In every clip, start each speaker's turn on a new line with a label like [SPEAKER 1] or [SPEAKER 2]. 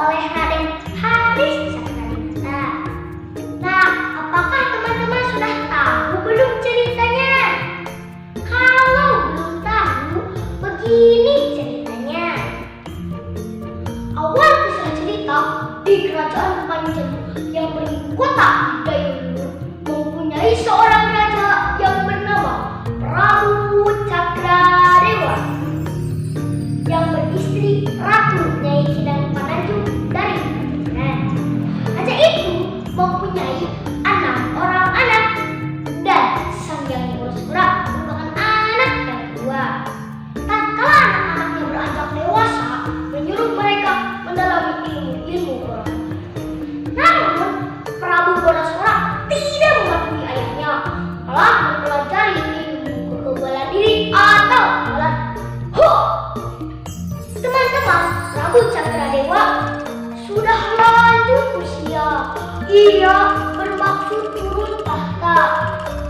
[SPEAKER 1] oleh Raden Haris Cakradinata. Nah, apakah teman-teman sudah tahu belum ceritanya? Kalau belum tahu, begini ceritanya. Awal kisah cerita, di kerajaan Panjalu yang beribu kota Dayulu mempunyai seorang raja yang bernama Prabu Cakradewa yang beristri Ratu Nyai Kidang Pananju dari Pajajaran. Raja itu mempunyai 6 orang anak dan Sang Hyang Boreswara merupakan anak yang kedua. Tatkala anak-anaknya beranjak dewasa, menyuruh mereka mendalami ilmu agama. Namun Prabu Boreswara tidak mematuhi ayahnya, malah mempelajari ilmu kekebalan diri atau kekebalan Teman-teman, Prabu Cakradewa sudah lanjut usia. Ia bermaksud turun tahta.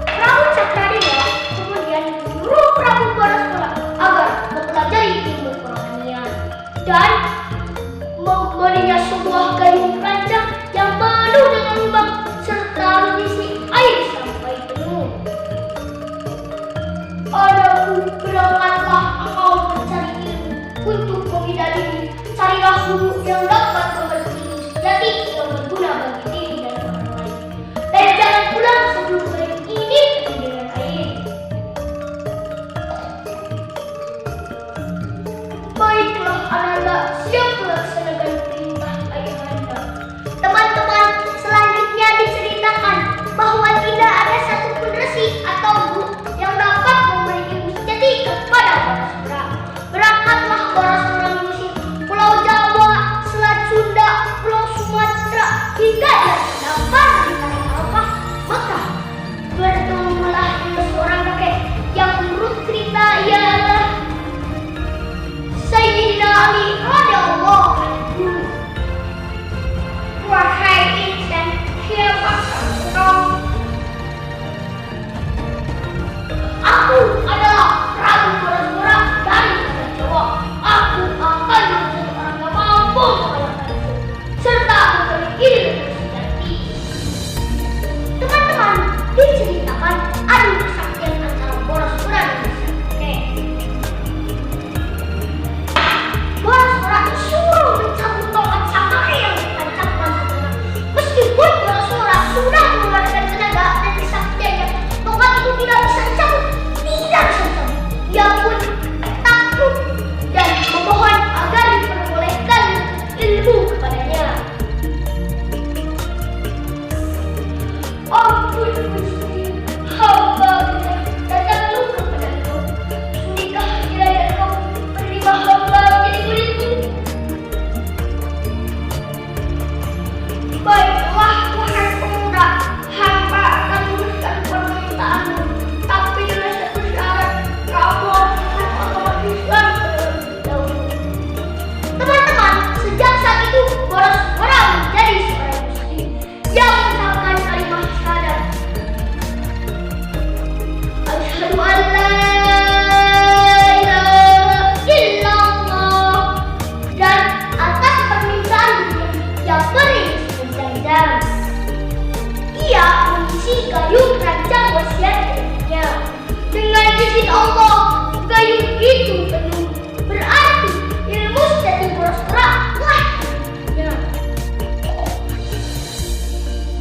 [SPEAKER 1] Prabu Cakradewa kemudian menyuruh Prabu Boreswara agar mempelajari ilmu kerohanian dan memberinya sebuah gayung rancang yang penuh dengan lubang serta mengisi air sampai penuh. Anakku, berangkatlah engkau mencari ilmu untuk memidani diri. Carilah guru yang dapat memberi ilmu sejati yang berguna bagi diri dan orang lain. Dan jangan pulang sebelum gayung ini penuh dengan air. Baiklah Ananda, siap melaksanakan perintah ayahanda. Teman-teman, selanjutnya diceritakan bahwa tidak ada satupun resi atau guru yang dapat memberi ilmu sejati kepada Boreswara. Berangkatlah Boreswara mengusir Pulau Jawa, Selat Sunda, Pulau Sumatera hingga ia sampai di tanah Arafah, Mekah. Bertemulah dengan seorang kakek yang menurut cerita ialah Sayyidina Ali radhiyallahu anhu. Wahai insan, siapakah engkau? Aku adalah Prabu Boreswara dari tanah Jawa. Aku akan menjadi orang yang mampu mengalahkan musuh serta memberi ilmu sejati. Teman-teman, diceritakan adu kesaktian antara Boreswara dan sang kakek. Boreswara disuruh mencabut tongkat sangkar yang ditancapkan tangan. Meskipun Boreswara sudah mengeluarkan tenaga dan kesaktiannya, tongkat itu tidak bisa dicabut. Ia pun takut dan memohon agar diperbolehkan ilmu kepadanya. Ampun Gusti, hamba datang luka kepadamu. Sudikah kiranya kau menerima hamba menjadi muridmu? Baiklah wahai pemuda, hamba akan meneruskan permintaanmu. Tapi dengan satu syarat, kamu harus masuk agama Islam terlebih dahulu. Teman-teman, sejak saat itu Boreswara menjadi seorang muslim yang mengucapkan kalimat syahadat. Asyhadu an la ilaha illallah. Dan atas permintaan yang beri Zamzam, ia mengisi gayung rancang wasiat ilmunya. Dengan izin Allah, gayung itu penuh. Berarti ilmu sejati Boreswara telah diberinya.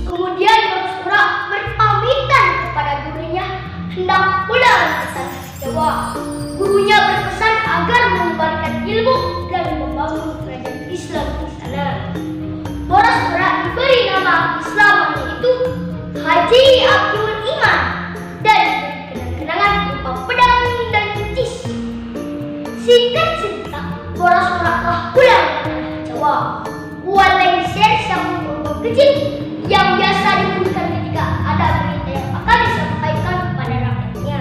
[SPEAKER 1] Kemudian Boreswara berpamitan kepada gurunya hendak pulang ke tanah Jawa. Gurunya berpesan agar mengembalikan ilmu dan membangun kerajaan Islam di sana. Boreswara diberi nama Islam yaitu Haji Abdul Iman dan kenangan berupa pedang dan cis. Singkat cerita, Boreswara telah pulang ke tanah Jawa. Buat lengser sabun berupa kecil yang biasa digunakan ketika ada berita yang akan disampaikan kepada rakyatnya.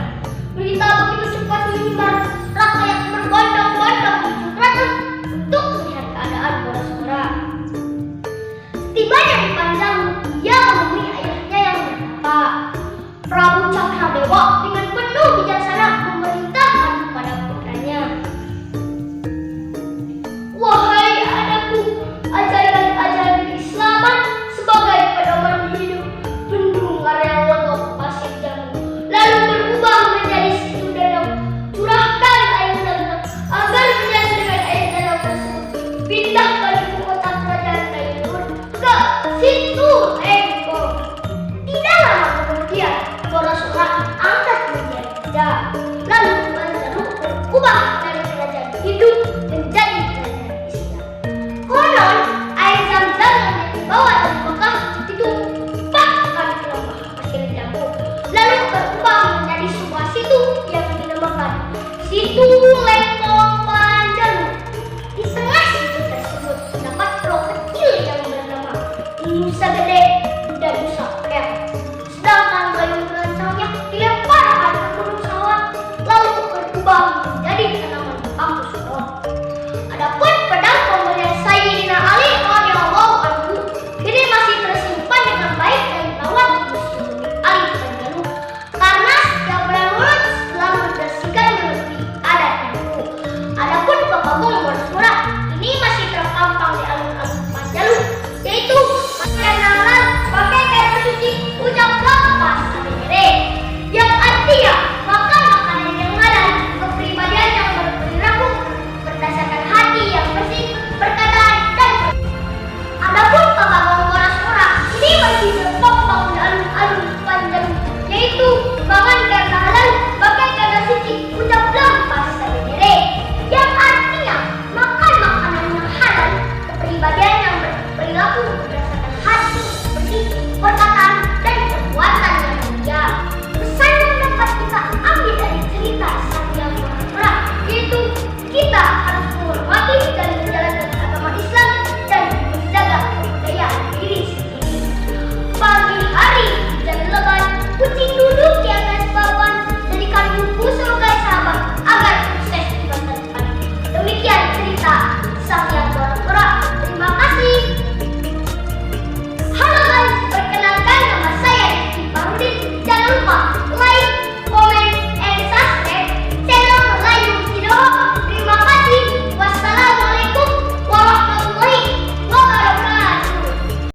[SPEAKER 1] Berita begitu cepat menyebar, rakyat berbondong-bondong menuju keraton untuk melihat keadaan Boreswara. Setibanya di